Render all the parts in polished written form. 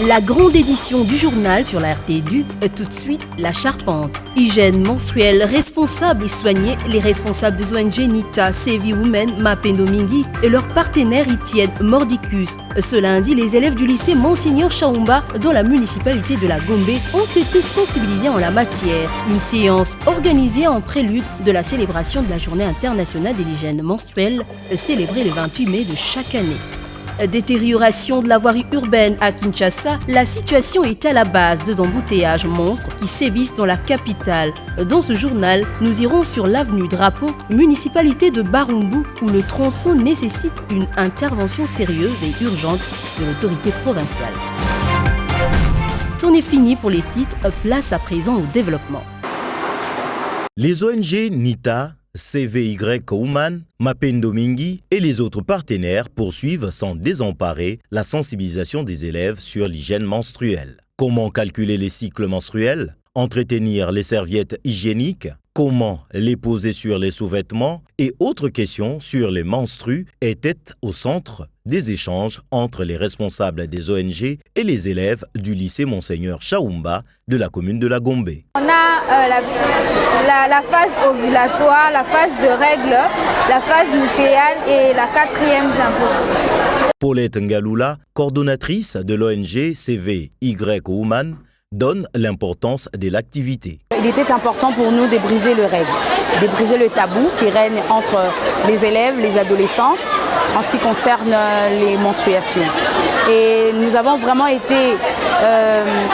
La grande édition du journal sur la RTEDU, tout de suite la charpente. Hygiène menstruelle, responsable et soigner les responsables des ONG Nita, Sevi Women, Mapendo Mingi et leurs partenaires Itienne Mordicus. Ce lundi, les élèves du lycée Monseigneur Chaoumba dans la municipalité de la Gombe ont été sensibilisés en la matière. Une séance organisée en prélude de la célébration de la Journée internationale de l'hygiène menstruelle, célébrée le 28 mai de chaque année. Détérioration de la voirie urbaine à Kinshasa, la situation est à la base de embouteillages monstres qui sévissent dans la capitale. Dans ce journal, nous irons sur l'avenue Drapeau, municipalité de Barumbu, où le tronçon nécessite une intervention sérieuse et urgente de l'autorité provinciale. C'en est fini pour les titres, place à présent au développement. Les ONG Nita, CVY Women, Mapendo Mingi et les autres partenaires poursuivent sans désemparer la sensibilisation des élèves sur l'hygiène menstruelle. Comment calculer les cycles menstruels? Entretenir les serviettes hygiéniques? Comment les poser sur les sous-vêtements? Et autres questions sur les menstrues étaient au centre des échanges entre les responsables des ONG et les élèves du lycée Monseigneur Chaoumba de la commune de la Gombe. On a la phase ovulatoire, la phase de règles, la phase lutéale et la 4e jambe. Paulette Ngaloula, coordonnatrice de l'ONG CVY Women, donne l'importance de l'activité. Il était important pour nous de briser le règle, de briser le tabou qui règne entre les élèves, les adolescentes, en ce qui concerne les menstruations. Et nous avons vraiment été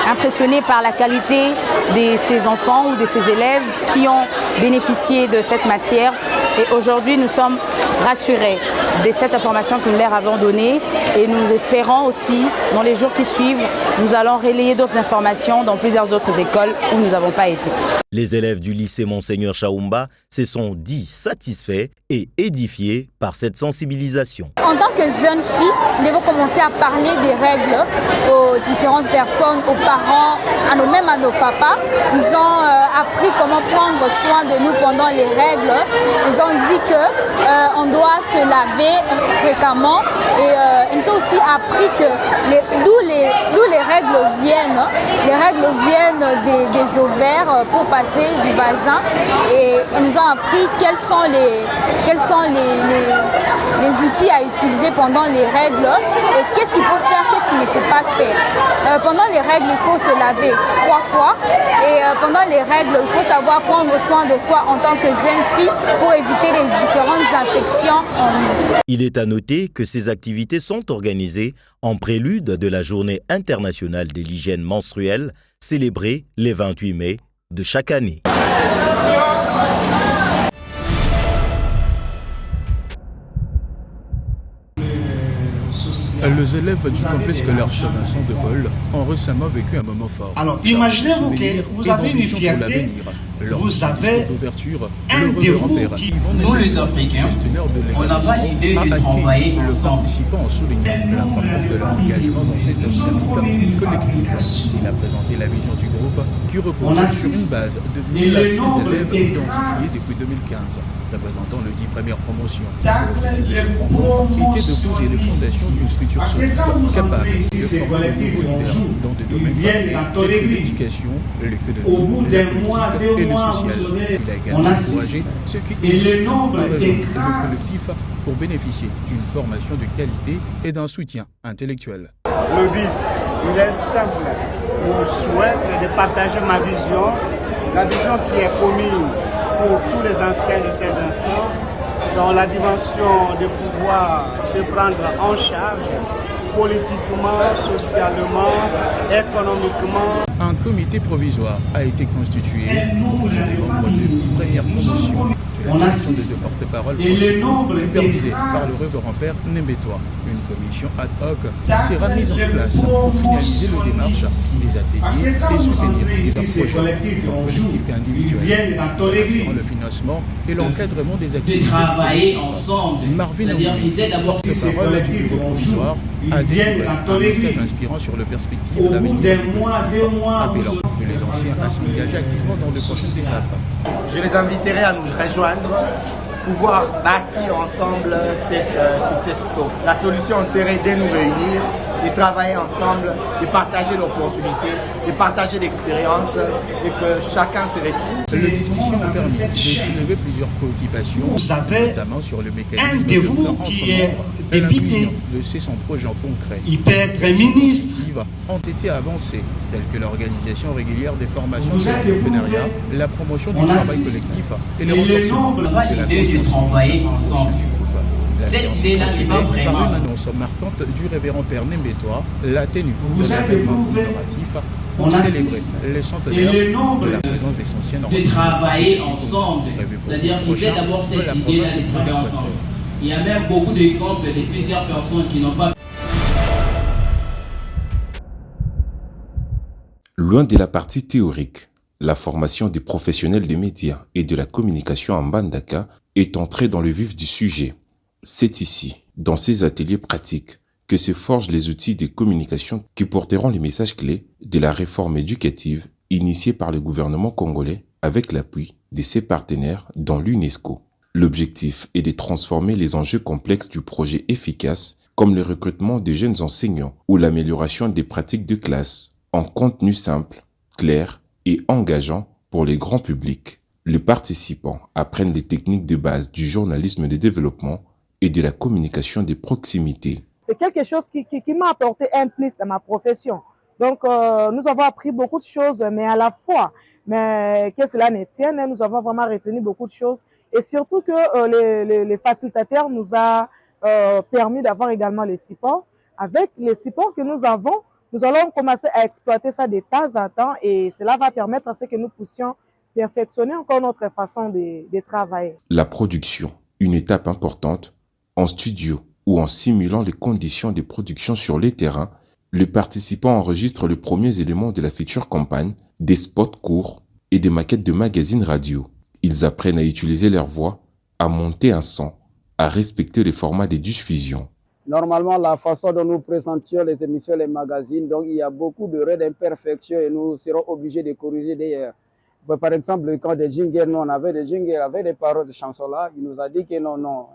impressionnés par la qualité de ces enfants ou de ces élèves qui ont bénéficié de cette matière. Et aujourd'hui, nous sommes rassurés de cette information que nous leur avons donnée. Et nous espérons aussi, dans les jours qui suivent, nous allons relayer d'autres informations dans plusieurs autres écoles où nous n'avons pas été. Les élèves du lycée Monseigneur Chaoumba se sont dits satisfaits et édifiés par cette sensibilisation. En tant que jeune fille, nous devons commencer à parler des règles aux différentes personnes, aux parents, même à nos papas. Ils ont appris comment prendre soin de nous pendant les règles. Ils ont dit qu'on doit se laver fréquemment et ils nous ont aussi appris d'où les règles viennent. Les règles viennent des ovaires pour passer du vagin et ils nous ont appris quels sont les outils à utiliser pendant les règles et qu'est-ce qu'il faut faire, qu'est-ce qu'il ne faut pas faire. Pendant les règles, il faut se laver 3 fois et pendant les règles, il faut savoir prendre soin de soi en tant que jeune fille pour éviter les différentes infections. Il est à noter que ces activités sont organisées en prélude de la Journée internationale de l'hygiène menstruelle célébrée les 28 mai de chaque année. Les élèves du complexe scolaire Chavinson de Bol ont récemment vécu un moment fort. Alors, imaginez-vous que vous avez une fierté, vous avez d'ouverture, un dévot qui... Nous les Africains, on n'a pas l'idée de travailler ensemble. Le participant en soulignant l'importance de leur engagement dans cette dynamique collective. Il a présenté la vision du groupe qui repose sur une base de 1006 élèves identifiés depuis 2015. Représentant le 10 premières promotions. L'objectif de cette rencontre était de poser les fondations d'une structure solide, capable de former de nouveaux leaders dans des domaines variés tels que l'éducation, l'économie, la politique et le social. Il a également encouragé ceux qui hésitent à rejoindre le collectif pour bénéficier d'une formation de qualité et d'un soutien intellectuel. Le but, il est simple. Mon souhait, c'est de partager ma vision, la vision qui est commune pour tous les anciens de ces instants, dans la dimension de pouvoir se prendre en charge politiquement, socialement, économiquement. Un comité provisoire a été constitué, composé des membres de 10 premières promotions, sous la direction de 2 porte-paroles principaux, supervisés par le révérend père Nembetois. Une commission ad hoc sera mise en place pour finaliser le démarche des ateliers et soutenir divers projets, tant collectifs qu'individuels, assurant le financement et l'encadrement des activités du collectif. Marvin Ombri, porte-parole du bureau provisoire, a délivré un message inspirant sur les perspectives d'avenir du collectif, appelant les anciens à s'engager activement dans les prochaines étapes. Je les inviterai à nous rejoindre, pouvoir bâtir ensemble cette success story. La solution serait de nous réunir de travailler ensemble, de partager l'opportunité, de partager l'expérience et que chacun se retrouve. Les discussions ont permis de soulever plusieurs préoccupations, notamment sur le mécanisme de plan entre membres et l'inclusion de ces centres gens concrets. Initiatives ont été avancées, telles que l'organisation régulière des formations sur l'entrepreneuriat, la promotion du travail collectif et le renforcement de la conscience civique au sein du groupe. La séance est clôturée par une annonce marquante du révérend Père Nembetois, la tenue de l'événement commémoratif pour célébrer les centenaires de la présence des anciens de travailler ensemble, c'est-à-dire qu'ils aient d'abord cette idée-là de travailler ensemble. Il y a même beaucoup d'exemples de plusieurs personnes qui n'ont pas. Loin de la partie théorique, la formation des professionnels des médias et de la communication en Mbandaka est entrée dans le vif du sujet. C'est ici, dans ces ateliers pratiques, que se forgent les outils de communication qui porteront les messages clés de la réforme éducative initiée par le gouvernement congolais avec l'appui de ses partenaires dans l'UNESCO. L'objectif est de transformer les enjeux complexes du projet efficace, comme le recrutement de jeunes enseignants ou l'amélioration des pratiques de classe, en contenu simple, clair et engageant pour les grands publics. Les participants apprennent les techniques de base du journalisme de développement et de la communication de proximité. C'est quelque chose qui m'a apporté un plus dans ma profession. Donc, nous avons appris beaucoup de choses, mais à la fois, mais que cela ne tienne, nous avons vraiment retenu beaucoup de choses. Et surtout que les facilitateurs nous ont permis d'avoir également les supports. Avec les supports que nous avons, nous allons commencer à exploiter ça de temps en temps et cela va permettre à ce que nous puissions perfectionner encore notre façon de travailler. La production, une étape importante, en studio ou en simulant les conditions de production sur les terrains, les participants enregistrent les premiers éléments de la future campagne, des spots courts et des maquettes de magazines radio. Ils apprennent à utiliser leur voix, à monter un son, à respecter les formats de diffusion. Normalement, la façon dont nous présentions les émissions, les magazines, donc il y a beaucoup d'imperfections et nous serons obligés de corriger d'ailleurs. Par exemple, quand des jingles, nous on avait des jingles avec des paroles de chansons là, il nous a dit que non,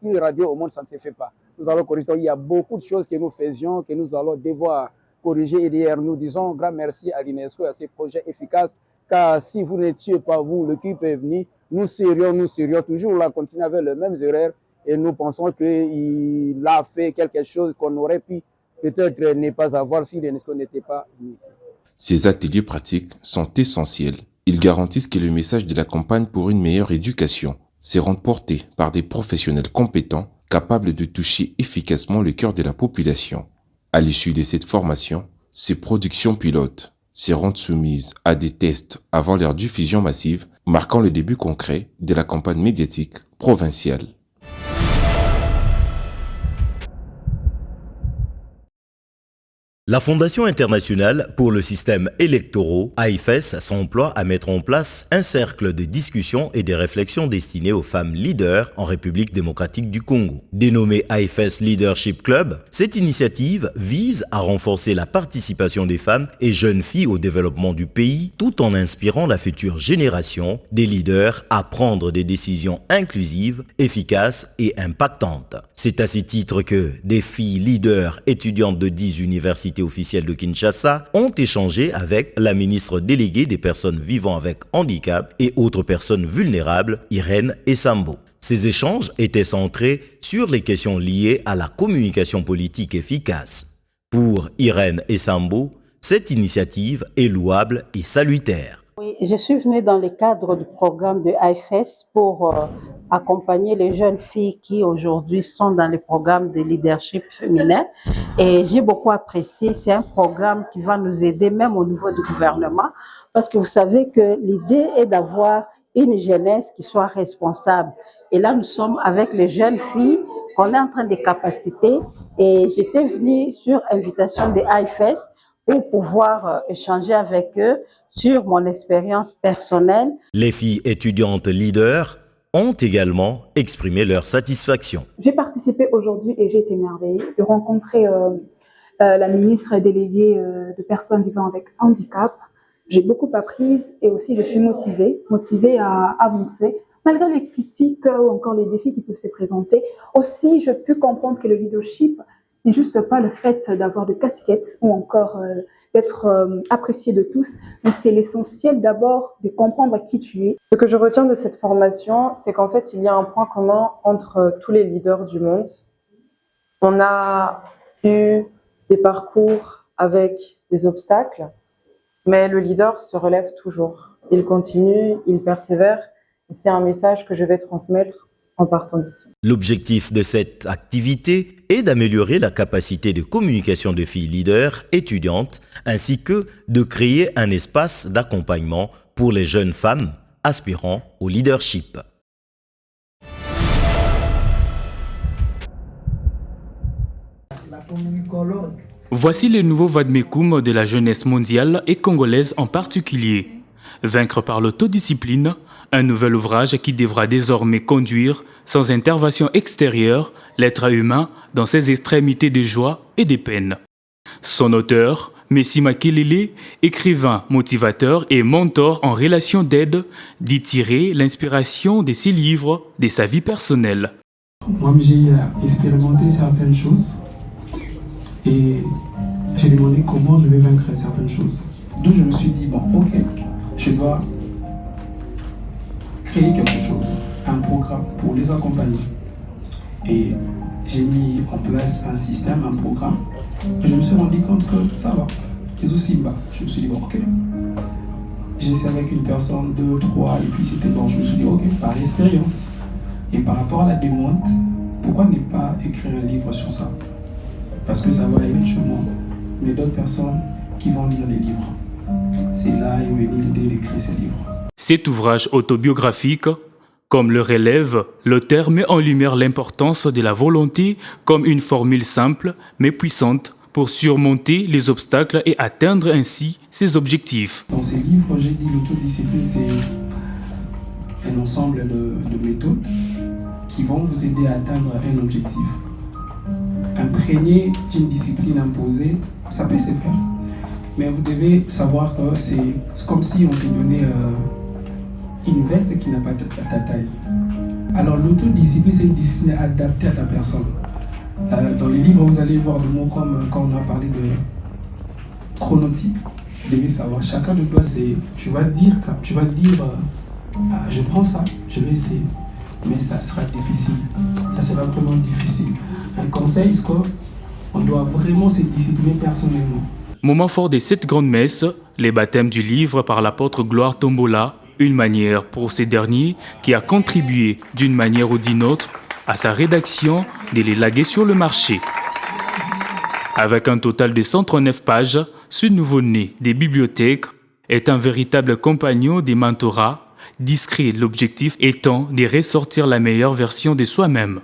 une radio au monde ça ne se fait pas. Nous allons corriger. Donc, il y a beaucoup de choses que nous faisions, que nous allons devoir corriger et d'ailleurs nous disons grand merci à l'UNESCO et à ces projets efficaces, car si vous n'étiez pas vous, l'équipe est venue, nous serions toujours là, continuer avec les mêmes erreurs. Et nous pensons qu'il a fait quelque chose qu'on aurait pu peut-être ne pas avoir si l'UNESCO n'était pas venu ici. Ces ateliers pratiques sont essentiels. Ils garantissent que le message de la campagne pour une meilleure éducation sera porté par des professionnels compétents capables de toucher efficacement le cœur de la population. À l'issue de cette formation, ces productions pilotes seront soumises à des tests avant leur diffusion massive, marquant le début concret de la campagne médiatique provinciale. La Fondation internationale pour le système électoraux, AIFES, s'emploie à mettre en place un cercle de discussion et de réflexion destiné aux femmes leaders en République démocratique du Congo. Dénommé AIFES Leadership Club, cette initiative vise à renforcer la participation des femmes et jeunes filles au développement du pays, tout en inspirant la future génération des leaders à prendre des décisions inclusives, efficaces et impactantes. C'est à ce titre que des filles leaders étudiantes de 10 universités officielles de Kinshasa ont échangé avec la ministre déléguée des personnes vivant avec handicap et autres personnes vulnérables, Irène Esambo. Ces échanges étaient centrés sur les questions liées à la communication politique efficace. Pour Irène Esambo, cette initiative est louable et salutaire. Oui, je suis venue dans le cadre du programme de AIFES pour accompagner les jeunes filles qui aujourd'hui sont dans le programme de leadership féminin et j'ai beaucoup apprécié. C'est un programme qui va nous aider même au niveau du gouvernement parce que vous savez que l'idée est d'avoir une jeunesse qui soit responsable. Et là, nous sommes avec les jeunes filles qu'on est en train de capaciter et j'étais venue sur invitation de AIFES pour pouvoir échanger avec eux sur mon expérience personnelle. Les filles étudiantes leaders ont également exprimé leur satisfaction. J'ai participé aujourd'hui et j'ai été émerveillée de rencontrer la ministre déléguée de personnes vivant avec handicap. J'ai beaucoup appris et aussi je suis motivée à avancer. Malgré les critiques ou encore les défis qui peuvent se présenter, aussi je peux comprendre que le leadership n'est juste pas le fait d'avoir de casquettes ou encore d'être apprécié de tous, mais c'est l'essentiel d'abord de comprendre qui tu es. Ce que je retiens de cette formation, c'est qu'en fait, il y a un point commun entre tous les leaders du monde. On a eu des parcours avec des obstacles, mais le leader se relève toujours. Il continue, il persévère, et c'est un message que je vais transmettre en partant d'ici. L'objectif de cette activité est d'améliorer la capacité de communication de filles leaders étudiantes ainsi que de créer un espace d'accompagnement pour les jeunes femmes aspirant au leadership. Voici le nouveau vademecum de la jeunesse mondiale et congolaise en particulier. Vaincre par l'autodiscipline, un nouvel ouvrage qui devra désormais conduire, sans intervention extérieure, l'être humain dans ses extrémités de joie et de peine. Son auteur, Messi Makelele, écrivain, motivateur et mentor en relation d'aide, dit tirer l'inspiration de ses livres de sa vie personnelle. Moi, j'ai expérimenté certaines choses et j'ai demandé comment je vais vaincre certaines choses. Donc je me suis dit, bon, ok, je dois créer quelque chose, un programme pour les accompagner. Et j'ai mis en place un système, un programme. Et je me suis rendu compte que ça va. Les aussi bas. Je me suis dit, bon, ok. J'ai essayé avec une personne, 2, 3, et puis c'était bon. Je me suis dit, ok, par l'expérience et par rapport à la demande, pourquoi ne pas écrire un livre sur ça? Parce que ça va aller chez moi, mais d'autres personnes qui vont lire les livres. C'est là est venue l'idée d'écrire ces livres. Cet ouvrage autobiographique, comme le relève, l'auteur met en lumière l'importance de la volonté comme une formule simple mais puissante pour surmonter les obstacles et atteindre ainsi ses objectifs. Dans ces livres, j'ai dit l'autodiscipline, c'est un ensemble de méthodes qui vont vous aider à atteindre un objectif. Imprégné d'une discipline imposée, ça peut se faire. Mais vous devez savoir que c'est comme si on te donnait une veste qui n'a pas ta taille. Alors l'autodiscipline, c'est une discipline adaptée à ta personne. Dans les livres, vous allez voir des mots comme quand on a parlé de chronotype. Vous devez savoir, chacun de toi, tu vas dire, je prends ça, je vais essayer. Mais ça sera difficile. Ça sera vraiment difficile. Un conseil, c'est qu'on doit vraiment se discipliner personnellement. Moment fort de cette grande messe, les baptêmes du livre par l'apôtre Gloire Tombola, une manière pour ces derniers qui a contribué d'une manière ou d'une autre à sa rédaction de les laguer sur le marché. Avec un total de 139 pages, ce nouveau-né des bibliothèques est un véritable compagnon des mentorats, discret, l'objectif étant de ressortir la meilleure version de soi-même.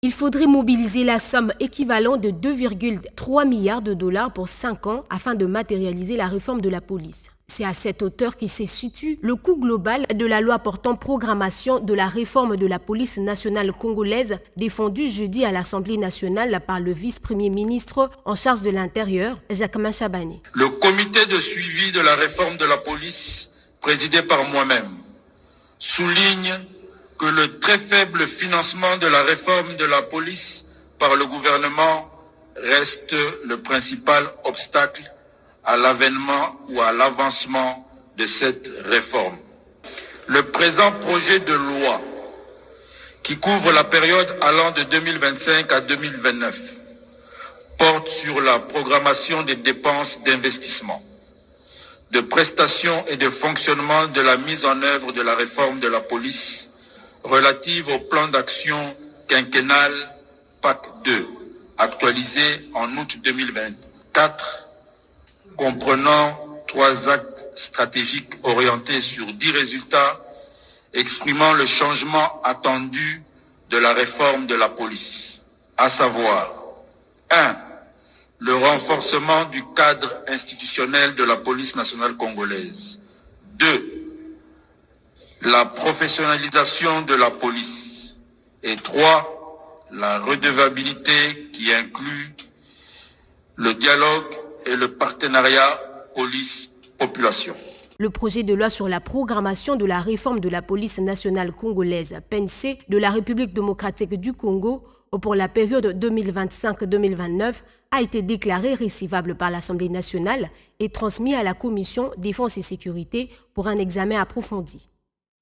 Il faudrait mobiliser la somme équivalente de 2,3 milliards de dollars pour 5 ans afin de matérialiser la réforme de la police. C'est à cette hauteur qu'il se situe le coût global de la loi portant programmation de la réforme de la police nationale congolaise défendue jeudi à l'Assemblée nationale par le vice-premier ministre en charge de l'Intérieur, Jacquemin Chabani. Le comité de suivi de la réforme de la police, présidé par moi-même, souligne que le très faible financement de la réforme de la police par le gouvernement reste le principal obstacle à l'avènement ou à l'avancement de cette réforme. Le présent projet de loi, qui couvre la période allant de 2025 à 2029, porte sur la programmation des dépenses d'investissement, de prestations et de fonctionnement de la mise en œuvre de la réforme de la police relative au plan d'action quinquennal PAC 2, actualisé en août 2024, comprenant 3 actes stratégiques orientés sur 10 résultats, exprimant le changement attendu de la réforme de la police, à savoir 1. Le renforcement du cadre institutionnel de la police nationale congolaise. 2. La professionnalisation de la police. Et 3. La redevabilité qui inclut le dialogue et le partenariat police-population. Le projet de loi sur la programmation de la réforme de la police nationale congolaise, PNC, de la République démocratique du Congo pour la période 2025-2029 a été déclaré récevable par l'Assemblée nationale et transmis à la Commission Défense et Sécurité pour un examen approfondi.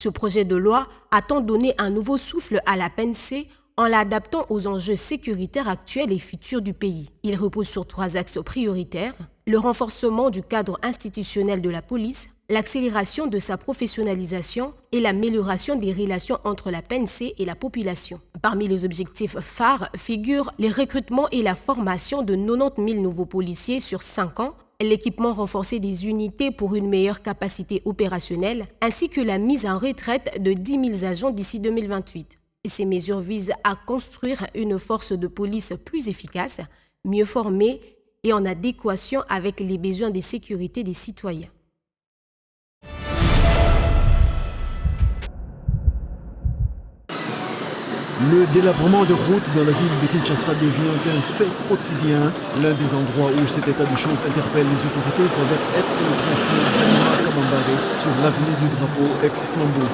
Ce projet de loi attend donner un nouveau souffle à la PNC en l'adaptant aux enjeux sécuritaires actuels et futurs du pays. Il repose sur 3 axes prioritaires: le renforcement du cadre institutionnel de la police, l'accélération de sa professionnalisation et l'amélioration des relations entre la PNC et la population. Parmi les objectifs phares figurent les recrutements et la formation de 90 000 nouveaux policiers sur 5 ans, l'équipement renforcé des unités pour une meilleure capacité opérationnelle, ainsi que la mise en retraite de 10 000 agents d'ici 2028. Ces mesures visent à construire une force de police plus efficace, mieux formée et en adéquation avec les besoins de sécurité des citoyens. Le délabrement de routes dans la ville de Kinshasa devient un fait quotidien. L'un des endroits où cet état de choses interpelle les autorités s'avère être le tronçon Janima Kamambare sur l'avenue du Drapeau ex-Flambeau.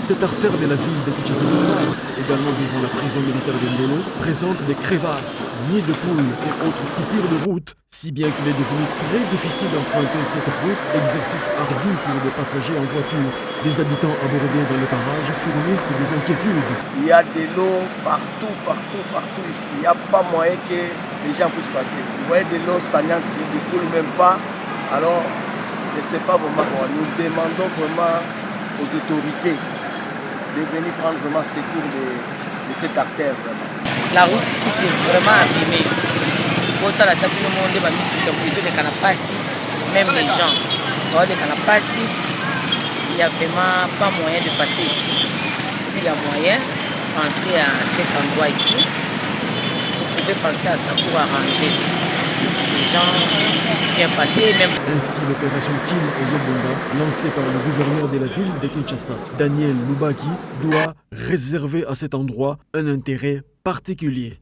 Cette artère de la ville de Kinshasa passe également devant la prison militaire de Ndolo, présente des crevasses, nids de poules et autres coupures de route, si bien qu'il est devenu très difficile d'emprunter cette route, exercice ardu pour des passagers en voiture. Des habitants abordés dans le barrage fournissent des inquiétudes. Il y a de l'eau partout ici. Il n'y a pas moyen que les gens puissent passer. Vous voyez de l'eau stagnante qui ne coule même pas. Alors, je ne sais pas vraiment quoi. Nous demandons vraiment aux autorités de venir prendre vraiment secours de cette artère. Vraiment. La route ici, c'est vraiment abîmé. Quand on a tapé le monde, même les gens, il n'y a vraiment pas moyen de passer ici. S'il y a moyen, pensez à cet endroit ici. Vous pouvez penser à ça pour arranger. Les gens puissent bien passer. Même... Ainsi, l'opération Kill aux Obonga, lancée par le gouverneur de la ville de Kinshasa, Daniel Lubaki, doit réserver à cet endroit un intérêt particulier.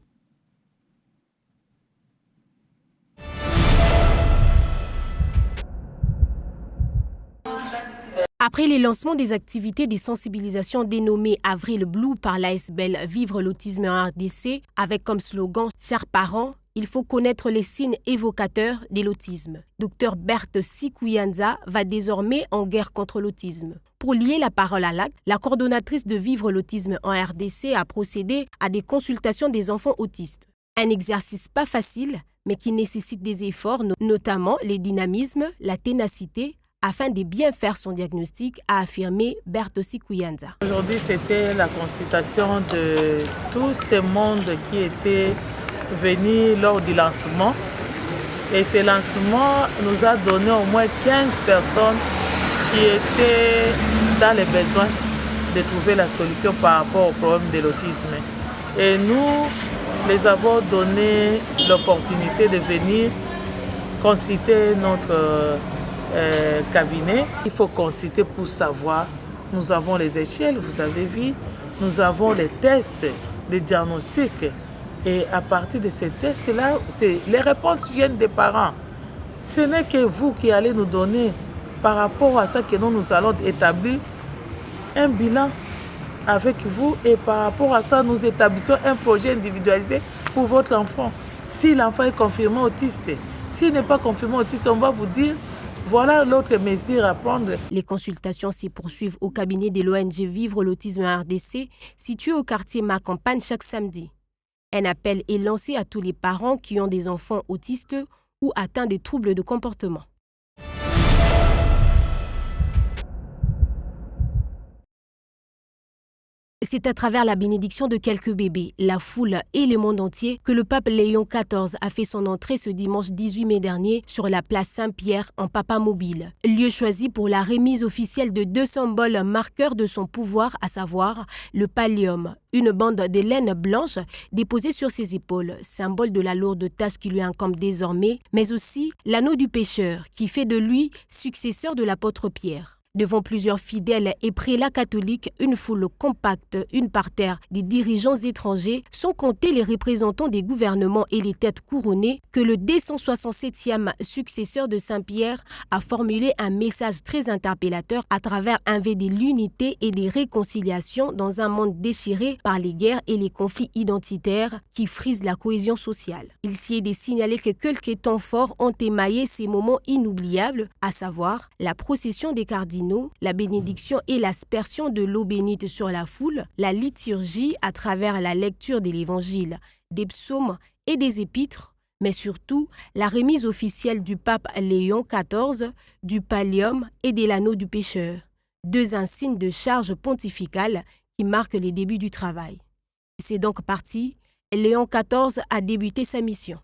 Après les lancements des activités de sensibilisation dénommées Avril Blue par l'ASBL Vivre l'autisme en RDC, avec comme slogan « Chers parents, il faut connaître les signes évocateurs de l'autisme ». Dr Berthe Sikuyanza va désormais en guerre contre l'autisme. Pour lier la parole à l'acte, la coordonnatrice de Vivre l'autisme en RDC a procédé à des consultations des enfants autistes. Un exercice pas facile, mais qui nécessite des efforts, notamment les dynamismes, la ténacité, afin de bien faire son diagnostic, a affirmé Berthe Sikuyanza. Aujourd'hui, c'était la consultation de tout ce monde qui était venu lors du lancement. Et ce lancement nous a donné au moins 15 personnes qui étaient dans les besoins de trouver la solution par rapport au problème de l'autisme. Et nous les avons donné l'opportunité de venir consulter notre cabinet. Il faut consulter pour savoir. Nous avons les échelles, vous avez vu. Nous avons les tests de diagnostic. Et à partir de ces tests-là, les réponses viennent des parents. Ce n'est que vous qui allez nous donner, par rapport à ça, que nous allons établir un bilan avec vous. Et par rapport à ça, nous établissons un projet individualisé pour votre enfant. Si l'enfant est confirmé autiste, s'il n'est pas confirmé autiste, on va vous dire voilà l'autre mesure à prendre. Les consultations s'y poursuivent au cabinet de l'ONG Vivre l'autisme en RDC, situé au quartier Macampagne chaque samedi. Un appel est lancé à tous les parents qui ont des enfants autistes ou atteints des troubles de comportement. C'est à travers la bénédiction de quelques bébés, la foule et le monde entier que le pape Léon XIV a fait son entrée ce dimanche 18 mai dernier sur la place Saint-Pierre en Papa Mobile, lieu choisi pour la remise officielle de 2 symboles marqueurs de son pouvoir, à savoir le pallium, une bande de laine blanche déposée sur ses épaules, symbole de la lourde tâche qui lui incombe désormais, mais aussi l'anneau du pécheur qui fait de lui successeur de l'apôtre Pierre. Devant plusieurs fidèles et prélats catholiques, une foule compacte, une parterre des dirigeants étrangers, sans compter les représentants des gouvernements et les têtes couronnées, que le 267e successeur de Saint-Pierre a formulé un message très interpellateur à travers un vœu de l'unité et des réconciliations dans un monde déchiré par les guerres et les conflits identitaires qui frisent la cohésion sociale. Il s'y est de signaler que quelques temps forts ont émaillé ces moments inoubliables, à savoir la procession des cardinaux, la bénédiction et l'aspersion de l'eau bénite sur la foule, la liturgie à travers la lecture de l'évangile, des psaumes et des épîtres, mais surtout la remise officielle du pape Léon XIV, du pallium et de l'anneau du pécheur, deux insignes de charge pontificale qui marquent les débuts du travail. C'est donc parti, Léon XIV a débuté sa mission.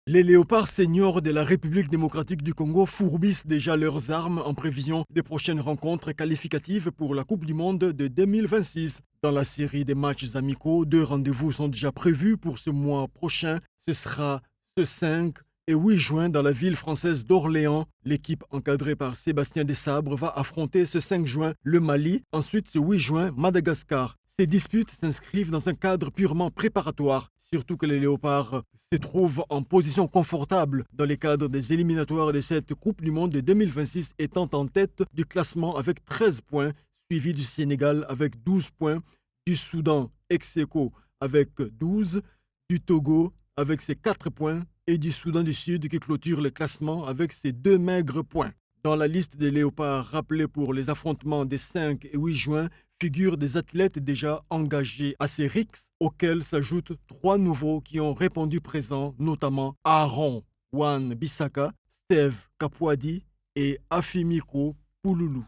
Les léopards seniors de la République démocratique du Congo fourbissent déjà leurs armes en prévision des prochaines rencontres qualificatives pour la Coupe du Monde de 2026. Dans la série des matchs amicaux, 2 rendez-vous sont déjà prévus pour ce mois prochain. Ce sera ce 5 et 8 juin dans la ville française d'Orléans. L'équipe encadrée par Sébastien Desabre va affronter ce 5 juin le Mali, ensuite ce 8 juin Madagascar. Ces disputes s'inscrivent dans un cadre purement préparatoire, surtout que les Léopards se trouvent en position confortable dans le cadre des éliminatoires de cette Coupe du Monde de 2026 étant en tête du classement avec 13 points, suivi du Sénégal avec 12 points, du Soudan ex-aequo avec 12, du Togo avec ses 4 points et du Soudan du Sud qui clôture le classement avec ses 2 maigres points. Dans la liste des Léopards rappelés pour les affrontements des 5 et 8 juin, figurent des athlètes déjà engagés à ces RICS, auxquels s'ajoutent 3 nouveaux qui ont répondu présents, notamment Aaron Wan Bissaka, Steve Kapwadi et Afimiko Pouloulou.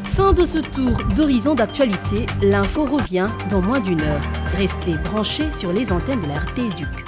Fin de ce tour d'horizon d'actualité, l'info revient dans moins d'1 heure. Restez branchés sur les antennes de la RT Éduc.